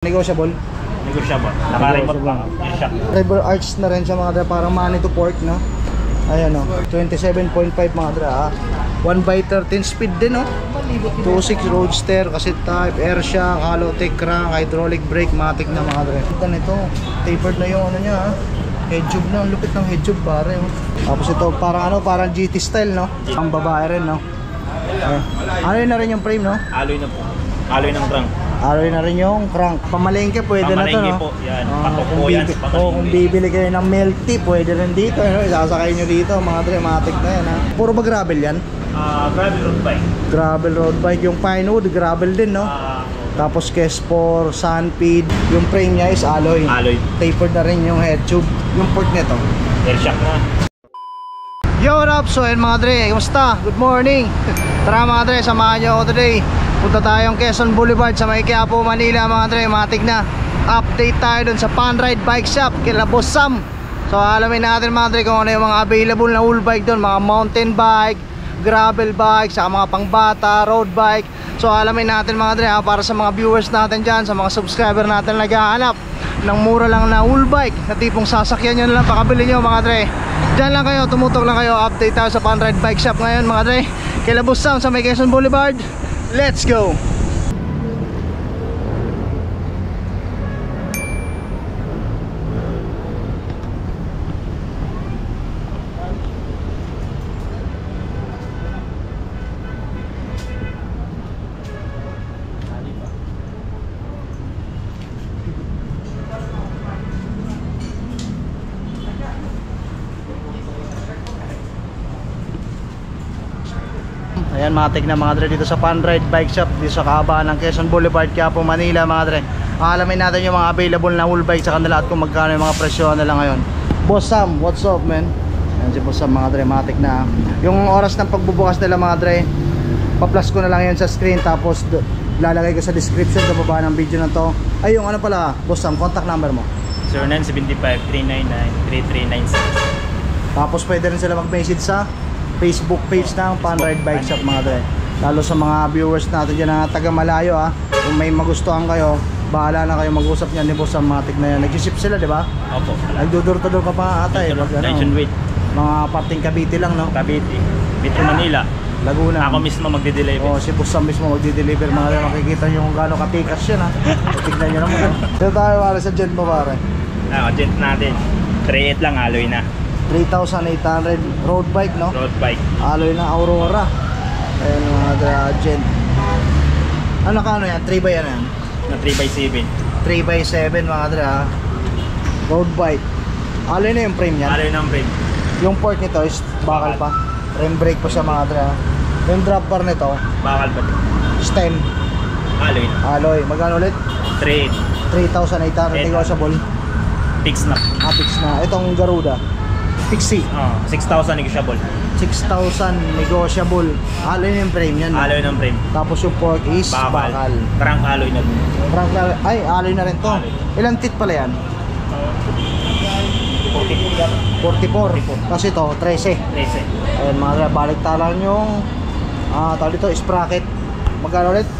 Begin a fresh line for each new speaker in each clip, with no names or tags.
Negotiable?
Negotiable. Naka-remote pa. Shock.
Driver arch na rin siya mga dre, parang money to port, no? Ayan o, 27.5 mga dre ha. 1/13 speed din no? 2.6 roadster, cassette type, air shock, Halotech crank, hydraulic brake, matic na mga dre. Ito nito, tapered na yung ano niya ha. Head tube na, ang lupit ng head tube pare oh. Tapos ito parang ano, parang GT style no? Ang babae rin no? Alloy na rin yung frame no?
Alloy na po. Alloy ng crank.
Alloy na rin yung crank. Pamalengke pwede na to no?
Po, yan. Patok po yan.
Kung bibili kayo ng milk tea, pwede rin dito no? Isasakay nyo dito, mga dramatic na yan ha. Puro ba gravel yan?
Gravel road bike.
Gravel road bike. Yung Pinewood, gravel din no? Tapos Kes4, Sunpeed. Yung frame niya is alloy.
Alloy.
Tapered na rin yung head tube. Yung port nito
Air shock na.
Yo, what up? So, mga dre, kamusta? Good morning. Tara mga dre, samahan nyo ako today. Punta tayong Quezon Boulevard sa may Quiapo, Manila mga dre. Matik na. Update tayo dun sa Panride Bike Shop kila Boss Sam. So, alamin natin mga dre kung ano yung mga available na wheel bike dun. Mga mountain bike, gravel bike, saka mga pangbata, road bike. So, alamin natin mga dre para sa mga viewers natin dyan, sa mga subscriber natin na naghahanap ng mura lang na wheel bike na tipong sasakyan nyo na lang, pakabili nyo mga dre. Diyan lang kayo, tumutok lang kayo. Update tayo sa Panride Bike Shop ngayon mga dre. Kila Boss Sam sa may Quezon Boulevard. Let's go! Ayan, matik na mga dre dito sa Panride Bike Shop dito sa kahabaan ng Quezon Boulevard, Quiapo, Manila mga dre. Alamin natin yung mga available na wheel bike sa kanila at kung magkano yung mga presyo nila ngayon. Boss Sam, what's up man? Ayan si Boss Sam mga dre, matik na. Yung oras ng pagbubukas nila mga dre, pa-plus ko na lang yan sa screen, tapos lalagay ko sa description sa baba ng video na to. Ay, yung ano pala, Boss Sam, contact number mo
0975-399-3396.
Tapos pwede rin sila mag-message sa Facebook page ng Panride Bike Shop mga dre. Lalo sa mga viewers natin dyan na taga malayo ha. Kung may magustuhan kayo, bahala na kayo mag-usap niyan ni Boss Sam, matik na yan. Nag-ship sila, di ba?
Opo.
Nagdudor-tudor ka pa ata eh.
Weight.
Mga parting Cavite lang no?
Cavite. Metro Manila.
Laguna.
Ako mismo magde-deliver.
Oo, si Boss Sam mismo magde-deliver mga dre. Makikita nyo kung gaano katikas yan ha. Tignan nyo naman ha. Dito tayo pare sa gent mo pare.
Gent natin. 3.8 lang, alloy na.
3,800 road bike no?
Road bike.
Alloy na Aurora. Ayan mga gent. Ano ka ano yan? 3 by ano yan?
Na 3x7.
3x7 mga dre ha. Road bike. Alloy na yung frame yan.
Alloy ng frame.
Yung port nito is bakal pa. Rim brake pa siya mga dre ha. Yung drop bar nito
Bakal pa din.
stem.
Alloy na.
Alloy. Magkano ulit?
3.8.
3,800 negotiable.
Fix na.
Fix na. Itong Garuda Pixie
6,000 negotiable.
6,000 negotiable. Alloy na yung frame yan.
Alloy ng frame.
Tapos yung port is bakal.
Crank alloy na.
Crank na, ay alloy na rin to. Ilang teeth pala yan? 44. Kasi to 13. Ayun mga dre, baliktaran yung tawag dito, sprocket. Magkano ulit?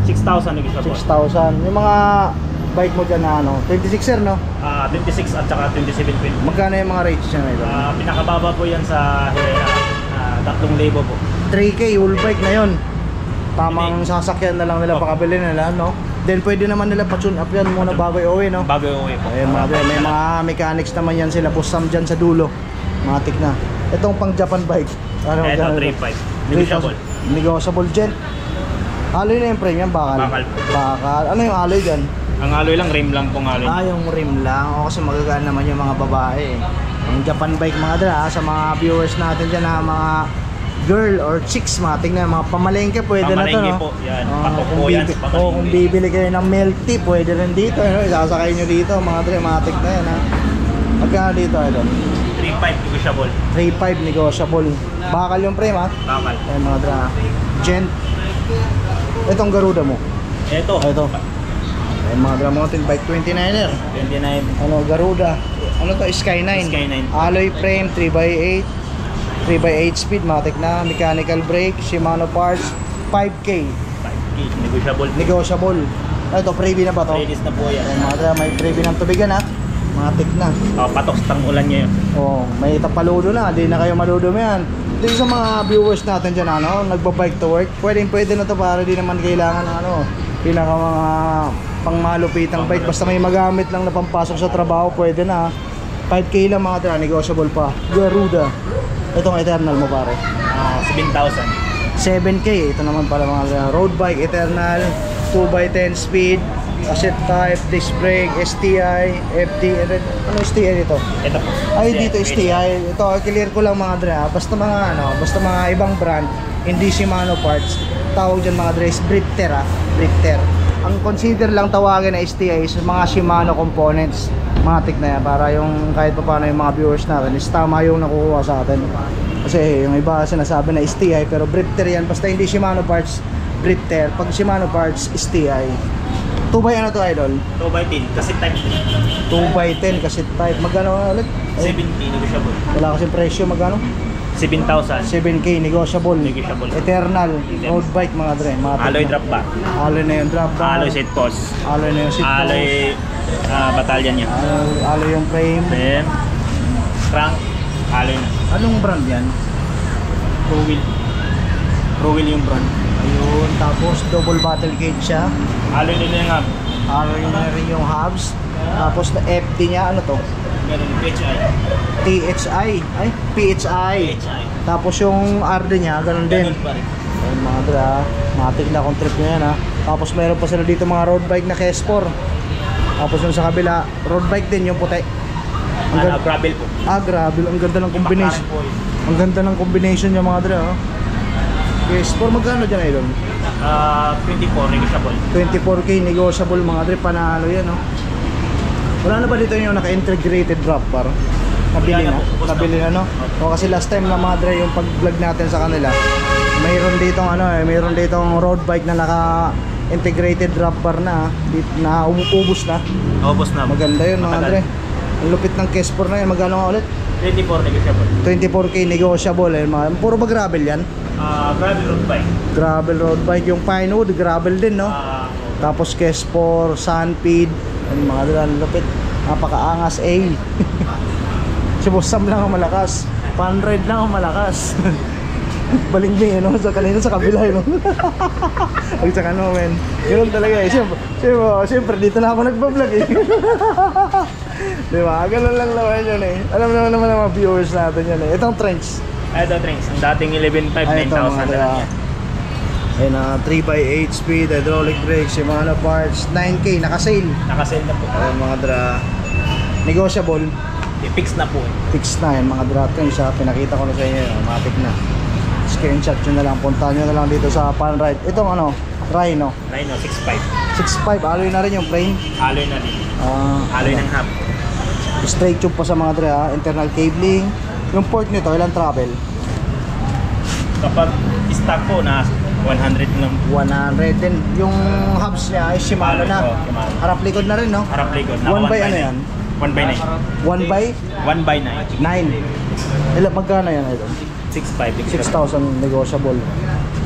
6,000 negotiable.
6,000. Yung mga bike mo dyan na ano, 26er no?
26 at saka 2720.
Magkano yung mga rates nyo na ito?
Pinakababa po yan sa Hilera. 3,000 po.
3K wheel bike na yun. Tamang sasakyan na lang nila, pakabili nila no? Then pwede naman nila pa-tune up yan muna bago i-uwi no?
Bago i-uwi po.
Ayun mga dre, may mga mechanics naman yan sila Boss Sam dyan sa dulo. Matik na. Itong pang Japan bike. Ano,
ito 3.5. Negotiable.
Negotiable gen. Alloy na yung frame yan, bakal. Bakal. Ano yung alloy dyan?
Ang alloy lang, rim lang pong alloy.
Yung rim lang. O kasi magagaan naman yung mga babae. Yung Japan bike mga dre sa mga viewers natin dyan na mga girl or chicks, mating na mga pamalengke, pwede na to no?
Po, yan. Patok po yan.
Kung bibili kayo ng milk tea, pwede rin dito no? Isasakay nyo dito mga dre, matik na yan ha. Magkano dito ito?
3.5 negotiable.
3.5 negotiable. Bakal yung frame ha?
Bakal.
Ayun mga dre. Gent. Itong Garuda mo?
Ito.
Ayun mga dre, mountain bike 29er.
29.
Ano, Garuda. Ano to? Sky9. Alloy frame, 3x8. 3x8 speed, matik na. Mechanical brake, Shimano parts, 5K.
5K, negotiable.
Negotiable. Ito, preview na ba to?
Release na po yan.
Ayan, mga dre, may preview ng tubigan ha. Matik na.
Patok sa tangulan nyo yun.
Oh, may tapaludo na, di na kayo maludom yan. Dito sa mga viewers natin dyan, ano, nagba-bike to work, pwede na to para di naman kailangan ng ano, pinaka mga pangmalupitang bike. Basta may magamit lang na pampasok sa trabaho, pwede na. 5K lang mga dre, negotiable pa. Garuda. Itong Eternal mo pare.
7,000.
7K, ito naman pala mga dre. Road bike, Eternal, 2x10 speed, cassette type, disc brake, STI, FD, ano STI dito?
Ito po.
Ay dito STI, ito clear ko lang mga dre ha. Basta mga ano, basta mga ibang brand, hindi Shimano parts. Tawag dyan mga dre is Brifter ha, Brifter. Ang consider lang tawagin na STI is mga Shimano components. Matik na yan para yung kahit pa paano yung mga viewers natin is tama yung nakukuha sa atin. Kasi yung iba sinasabi na STI pero Brifter yan, basta hindi Shimano parts, Brifter. Pag Shimano parts, STI. 2x ano to idol?
2x10. Kasi type
2x10 kasi type. Magkano ulit?
7K negotiable.
Wala kasing presyo, magkano?
7,000.
7K negotiable.
Negotiable.
Eternal road bike mga dre.
Alloy drop bar.
Alloy na yung drop bar.
Alloy seat post.
Alloy na yung seat post.
Alloy batalyan niya.
Alloy yung frame.
Then, crank. Alloy na.
Anong brand yan?
Pro wheel. Pro wheel yung brand.
Ayun, tapos double battle cage siya.
Alloy nila yung hub.
Alloy na rin yung hubs. Tapos na FD niya, ano to?
Meron PHI.
THI. Ay, PHI.
PHI.
Tapos yung RD niya, ganun din.
Ganun pa rin.
Ayun mga dre ha. Matik na kung trip nyo yan ha. Tapos meron pa sila dito mga road bike na K-Sport. Tapos yung sa kabila, road bike din yung puti.
Gravel po.
Gravel. Ang ganda ng combination.
McLaren po yun.
Ang ganda ng combination yung mga dre ha. K-Sport, magkano dyan idol?
24 negotiable.
24K negotiable mga dre. Panalo yan oh. Wala na ba dito yung naka-integrated drop bar? Nabili
Wala
na?
na po,
Nabili na no? O kasi last time na mga dre yung pag-vlog natin sa kanila, mayroon ditong ano mayroon ditong road bike na naka-integrated drop bar na na ubos na.
Ubos na.
Maganda yun mga
Matagal.
dre. Ang lupit ng K-Sport na yun. Magkano nga ulit?
24 negotiable.
24K negotiable eh. Puro ba gravel yan?
Gravel road bike.
Gravel road bike. Yung Pinewood, gravel din no? Tapos K-Sport, Sunpeed. Ang mga dre, ang lupit. Napakaangas eh. Si Boss Sam lang ang malakas. Pan-ride lang ang malakas. Balingbing ano sa kanina sa kabila no. Pag sa kano men. Ganoon talaga eh. Siyempre dito na ako nagba-vlog eh. Di ba? Ganun lang naman yun eh. Alam naman ng mga viewers natin yan eh. Itong trench.
Ito drinks. Ang dating 11.5
Ay, ito,
9,000
mga
na lang
dra.
yan.
Ayun na 3x8 speed, hydraulic brakes, Shimano parts, 9K, naka-sale.
Nakasale na po.
Ayun mga dra. Negotiable.
I-fix na po eh.
Fix na yan mga dra. Ito yung sa pinakita ko na sa inyo. Matik na. Screenshot nyo na lang. Punta nyo na lang dito sa Pan-Ride. Itong ano, Rhino.
Rhino 6.5.
6.5, alloy na rin yung frame.
Alloy na din. Alloy ng hub.
Straight tube pa sa mga dre ha. Internal cabling. Yung port nito, ilang travel?
Kapag stock po na 100 lang.
100 din. Yung hubs niya ay Shimano na.
Shimano.
Harap likod na rin no?
Harap likod.
1 by ano yan?
1 by
1 by
9. 1 by 9.
9. Ilan magkano yan ito?
6.5.
6,000 negotiable.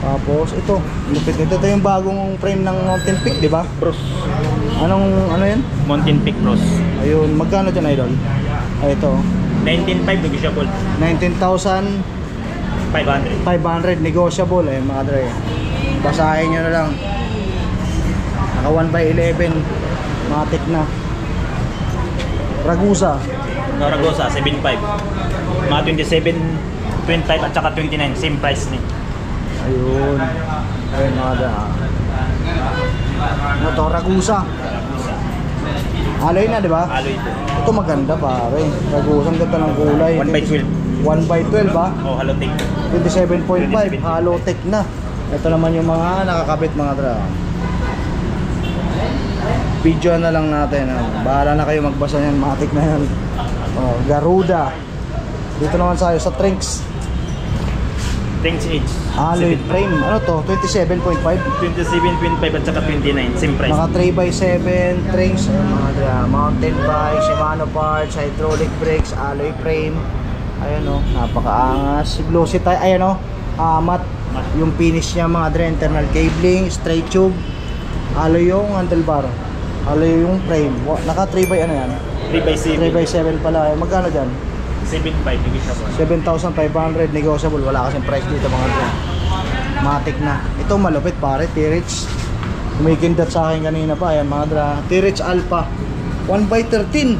Tapos ito, lupit nito. Ito yung bagong frame ng Mountain Peak, di ba?
Bros.
Ano yan?
Mountain Peak Bros.
Ayun, magkano dyan idol? Ay ito,
19.5 negotiable.
19,500
500.
negotiable eh mga dre. Basahin nyo na lang. Naka 1 by 11. Matik na. Ragusa.
Noragosa 7.5. Mga 27, 25 at saka 29. Same price ni.
Ayun. Ayun mga dre. Ano to? Ragusa. Alloy na di ba?
Alloy po.
Ito maganda pare. Ragusa, ang ganda ng kulay.
1 by 12.
1 by 12 ba?
Oh, hello take.
27.5. Hollow tech na. Ito naman yung mga nakakabit mga dra. Video na lang natin. Bahala na kayo magbasa niyan. Matik na yan. Oh, Garuda. Dito naman tayo sa Trinks.
Thanks age.
Alloy
7.
frame. Ano to? 27.5.
27, 25 at saka 29. Same price.
Naka 3x7 Trinks. Ayun, mga dra. Mountain bike, Shimano parts, hydraulic brakes, alloy frame. Ayan o, napakaangas. Glossy tayo. Ayan o, matte. Yung finish niya mga dre, internal cabling, straight tube. Alloy yung handlebar. Alloy yung frame. Naka 3 by ano yan?
3x7.
3 by 7 pala. Magkano dyan?
7.5 negotiable.
7,500 negotiable. Wala kasing price dito mga dre. Matic na. Ito malupit pare. T-Rex. Kumikindat sa akin kanina pa. Ayan mga dre. T-Rex Alpha 1x13.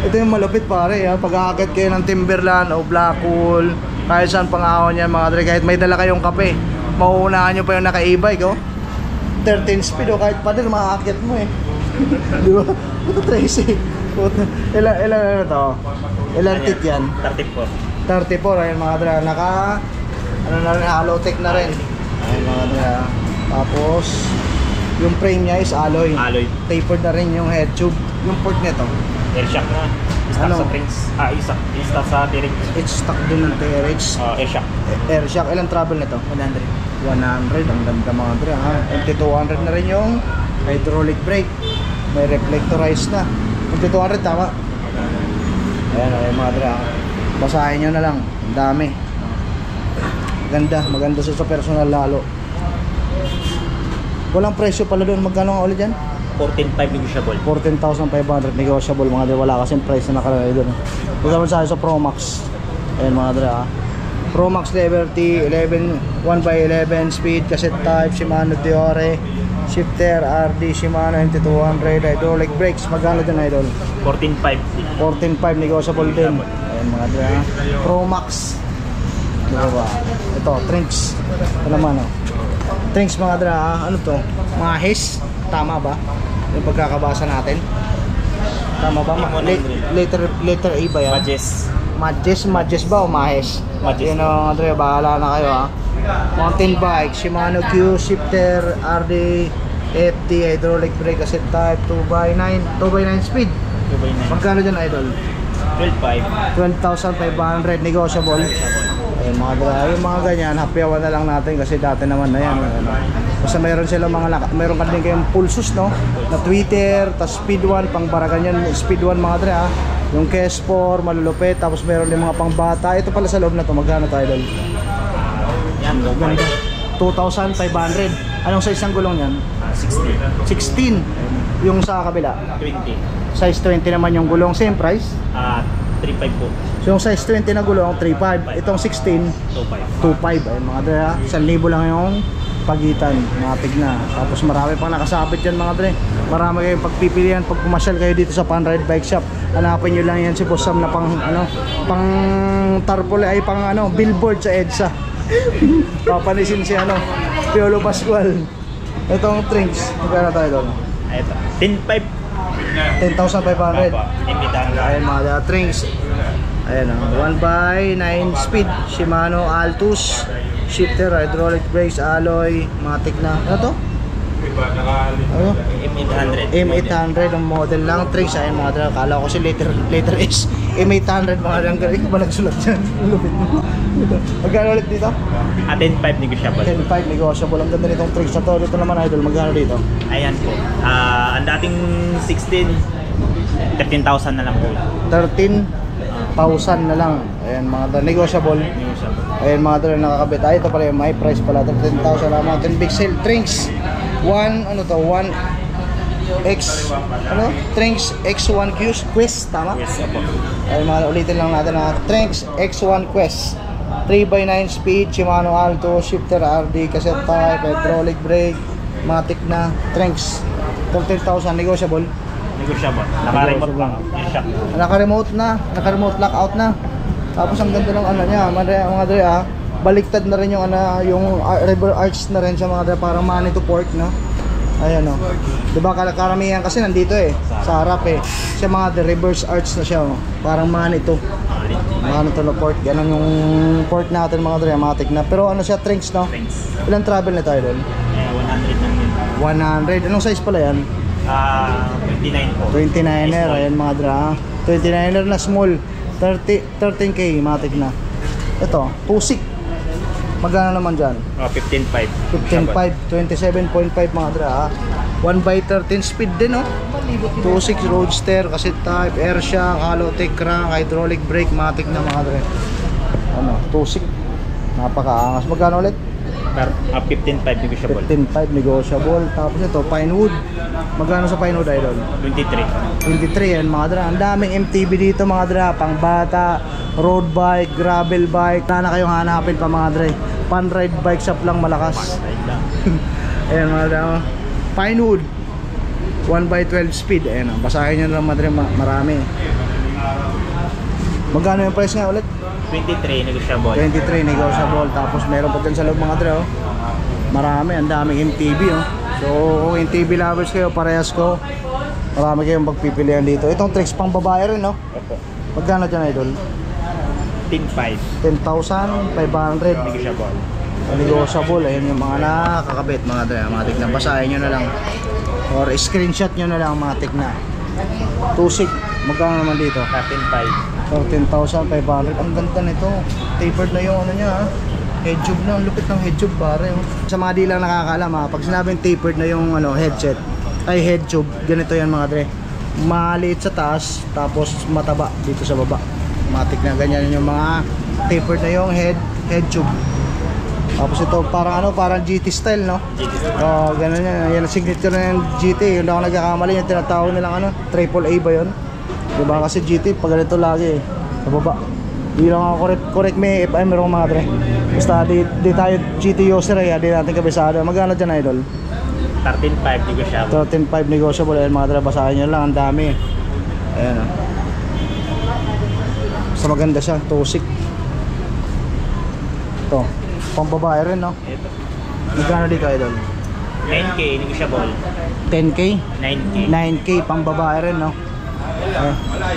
Ito yung malupit pare. Pag-aakit kayo ng Timberland o Blackpool, kahit saan pangahon yan mga dre. Kahit may dala kayong kape, mauunahan nyo pa yung naka-e-bike. 13 speed kahit pa din makakakit mo eh. Di ba? Ito Tracy. Ilan ano to? Ilan tit yan?
34.
34. Ayun mga dra. Naka ano na rin, Halotech na rin. Ayun mga dra. Tapos yung frame niya is alloy.
Alloy.
Tapered na rin yung head tube. Yung port nito.
Air shock na. Stock
Ano?
sa Prince. Stock sa T-Rex.
It's stock din ng TRX.
Air shock.
Air shock. Ilang travel nito?
100.
100. Ang ganda mga dra. MT200 na rin yung hydraulic brake. May reflectorized na. MT200 tama. Ayan ayun mga dra. Basahin nyo na lang. Ang dami. Ganda. Maganda sa personal lalo. Walang presyo pala doon. Magkano nga ulit yan?
14.5 negotiable.
14,500 negotiable mga dre. Wala kasing price na nakalagay doon. Ito naman sa Pro Max. Ayan mga dre Pro Max Liberty 11 1x11 speed cassette type Shimano Diore shifter RD Shimano MT200 hydraulic brakes. Magkano din idol?
14.5.
14,500 negotiable din. Ayan mga dre Pro Max. Diba? Ito Trinks. Ito naman Trinks mga dre ano to? Mga HIS. Tama ba? Yung pagkakabasa natin. Tama ba? Letter A ba yan? Majes ba o Mahes?
Majes.
Yun o Andre, bahala na kayo Mountain bike, Shimano Q, shifter, RD, FD, hydraulic brake, cassette type, 2x9 speed.
2x9.
Magkano dyan idol?
12.5.
12,500 negotiable. Ayun mga dra, yung mga ganyan, hapyawan na lang natin kasi dati naman na yan. Basta meron sila meron ka din kayong pulsos na Twitter, tas speed 1, pang baragan yan, speed 1 mga dra yung Kes4, malulupit, tapos meron din mga pang bata. Ito pala sa loob na to, magkano tayo idol?
Yan,
2,500. Anong size ng gulong yan?
16.
16. Yung sa kabila
20.
size 20 naman yung gulong, same price.
3.5 po.
So yung size 20 na gulong 3.5, itong 16
2.5.
2.5. Ayun mga dre 1,000 lang yung pagitan, matig na. Tapos marami pang nakasabit yan mga dre. Marami kayong pagpipilian pag pumasyal kayo dito sa Panride Bike Shop. Hanapin nyo lang yan si Boss Sam na pang pang tarpaulin ay pang billboard sa EDSA. Papanisin si Piolo Pascual. Itong Trinks, magkano tayo doon?
Ito. 10.5.
10,500.
Imitahan lang.
Ayan mga Trinks. Ayan 1x9 speed Shimano Altus shifter, hydraulic brakes, alloy, matic na. Ano to? Ano?
M800.
M800 ang model lang. Trinks ayan mga dra. Kala ko si letter S. M800 mga dra. Galing ba nagsulat dyan? Lupit mo. Magkano ulit dito?
10.5 negotiable.
10.5 negotiable. Ang ganda nitong Trinks na to. Dito naman idol. Magkano dito?
Ayan po. Ang dating 16, 13,000 na lang po.
13,000 na lang. Ayan mga dra. Negotiable. Ayan mga dra nakakabit. Ito pala yung my price pala. 13,000 na Mountain Big Sale Trinks. 1X Trinks X1 Quest tama?
Yes, po.
Ay mga ulitin lang natin Trinks X1 Quest 3x9 speed Shimano Alto shifter RD cassette type hydraulic brake matic na Trinks 13,000 negotiable.
Naka-remote lang.
Naka-remote lockout na. Tapos ang ganda ng niya mga dre baliktad na rin yung yung river arch na rin sa mga dre, parang money to port ayan diba karamihan kasi nandito sa harap siya mga dre, reverse arch na siya parang money to na port, ganun yung port natin mga dre, matic na pero siya Trinks ilang travel na tayo doon?
100 lang yun.
100, anong size pala yan?
29 po.
29er, ayan mga dra 29er na small 13k matic na ito, 2.6 magkano naman dyan?
15.5.
15.5, 27.5 mga dra 1x13 speed din 2.6 roadster, cassette type, air shock, Halotech crank, hydraulic brake, matic na mga dra 2.6 napakaangas. Magkano ulit?
Up 15.5 negotiable.
15.5 negotiable. Tapos ito, Pinewood. Magkano sa Pinewood, idol?
23.
23 yan mga dra. Ang daming MTB dito mga dra. Pang bata, road bike, gravel bike. Wala na kayong hanapin pa mga dra. Pan ride bike shop lang malakas.
Right lang.
Ayan mga dra. Pinewood 1x12 speed. Ayan, basahin nyo na lang mga dra. Marami. Magkano yung price nga ulit?
23 negotiable.
23 negotiable. Tapos meron pa dyan sa loob mga dra. Oh. Marami, ang daming MTB. Oh. So kung MTB lovers kayo, parehas ko. Marami kayong pagpipilian dito. Itong tricks pang babae rin, no?
Opo.
Magkano dyan, idol?
10.5
10,500.
negotiable.
Negotiable. Ayun yung mga nakakabit mga dra. Mga tignan. Basahin nyo na lang. Or screenshot nyo na lang mga tignan. Tusik. Magkano naman dito?
13.5.
13,500. Ang ganda nito. Tapered na yung ano niya, ha? Head tube na. Ang lupit ng head tube pare. Oh. Sa mga di lang nakakaalam, ha? Pag sinabing tapered na yung ano, headset ay head tube, ganito yan mga dre. Maliit sa taas, tapos mataba dito sa baba. Matik na ganyan yung mga tapered na yung head tube. Tapos ito parang ano, parang GT style, no? Oh, ganun yan. Yan ang signature na yung GT. Yung ako nagkakamali, yung tinatawag nilang ano, AAA ba yun? Diba kasi GT pag ganito lagi eh, sa baba. Di lang ako correct me if I'm wrong mga dre. Basta di tayo GT user eh, di natin kabisado. Magkano dyan idol?
13.5 negotiable.
13.5 negotiable. Ayan mga dre, basahin nyo lang, ang dami. Ayan o. Basta maganda siya, tusik. Ito, pang babae rin no?
Ito.
Magkano dito idol?
9K negotiable.
10k?
9K.
9k pang babae rin no?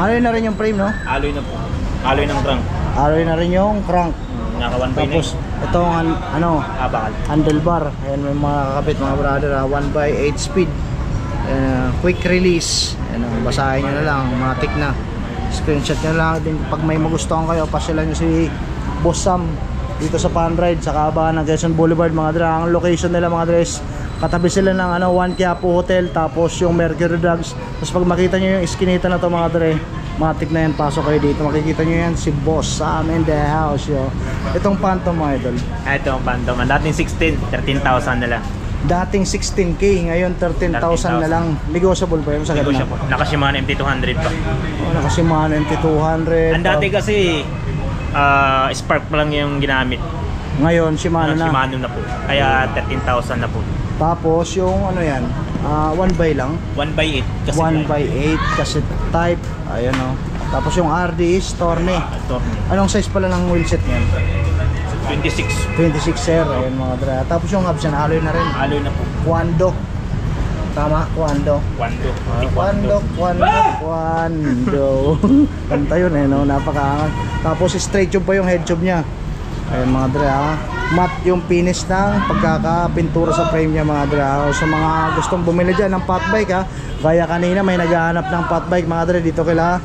Ano yun na rin yung frame no?
Alloy na po. Alloy ng trunk.
Alloy na rin yung crank.
Naka 1 by 9.
Tapos itong ano,
bakal.
handlebar. Ayan may mga kakabit mga brother, 1x8 speed. Quick release. Ayan, basahin nyo na lang, matik na. Screenshot nyo lang din. Pag may magustuhan kayo, pasyalan nyo si Boss Sam dito sa Panride sa kahabaan ng Quezon Boulevard mga dra. Ang location nila mga dra is katabi sila ng ano, One Quiapo Hotel, tapos yung Mercury Drugs. Tapos pag makita nyo yung iskinita na to mga dre, matik na yan, pasok kayo dito, makikita nyo yan si Boss Sam in the house yo. Itong Phantom mga idol,
Ito ang Phantom. Dating 16, 13,000 na lang.
dating 16k, ngayon 13,000 na lang. Negotiable pa yun sa ganun.
Negotiable. Naka Shimano MT200 pa.
Nakasimano MT200.
Ang dati kasi Spark pa lang yung ginamit.
Ngayon Shimano na.
Shimano na po. Kaya 13,000 na po.
Tapos yung ano yan, 1x lang.
1x8 kasi
1x8 kasi type. Ayan o. Tapos yung RD is Torne.
Ito.
Anong size pala ng wheelset niyan?
26.
26 sir. Ayan mga dra. Tapos yung hubs yan, alloy na rin.
Alloy na po.
Quando. Tama, Quando. Quando. Kanta yun eh, no? Napakaangat. Tapos straight tube pa yung head tube niya. Ayan mga dra. Matte yung finish ng pagkakapintura sa frame niya mga dra. O sa mga gustong bumili dyan ng fat bike ha. Gaya kanina may naghahanap ng fat bike mga dra. Dito kila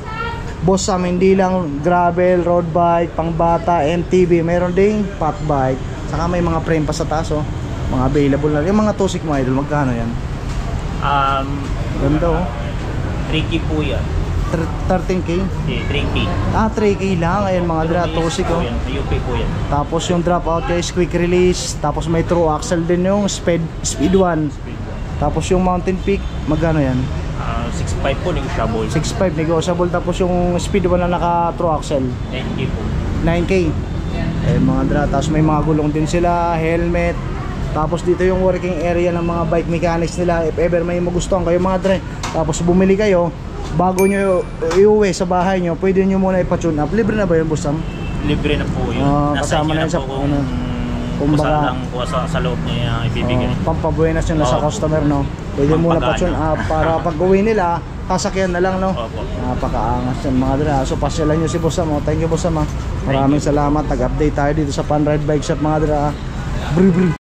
Boss Sam, hindi lang gravel, road bike, pang bata, MTB. Meron ding fat bike. Saka may mga frame pa sa taas oh. Mga available na. Yung mga tusik mo idol, magkano yan? Ganda oh.
3K po yan.
13k?
3K.
3k lang. Ayan mga dra, tusik oh.
UP po yan.
Tapos yung drop out guys, quick release. Tapos may true axle din yung speed 1. Tapos yung mountain peak, magkano yan?
6.5 po negotiable.
6.5 negotiable. Tapos yung speed 1 na naka true axle,
9K po.
9k. Ayan mga dra. Tapos may mga gulong din sila, helmet. Tapos dito yung working area ng mga bike mechanics nila. If ever may magustuhan kayo mga dre, tapos bumili kayo, bago nyo iuwi sa bahay nyo, pwede nyo muna ipa-tune up. Libre na ba yun, Boss Sam?
Libre na po yun. Nasa
kasama
inyo
na
na
sa
po kung
ano,
kumbaga
kumbaga,
lang po sa loob niya ibibigay.
Pampabuenas nyo na sa customer, no? Pwede muna pa-tune up para pag uwi nila, sasakyan na lang, no?
Opo.
Napakaangas yan mga dre. So pasyalan nyo si Boss Sam. Thank you, Boss Sam. Maraming salamat. Nag-update tayo dito sa Panride Bike Shop mga dre. Bri.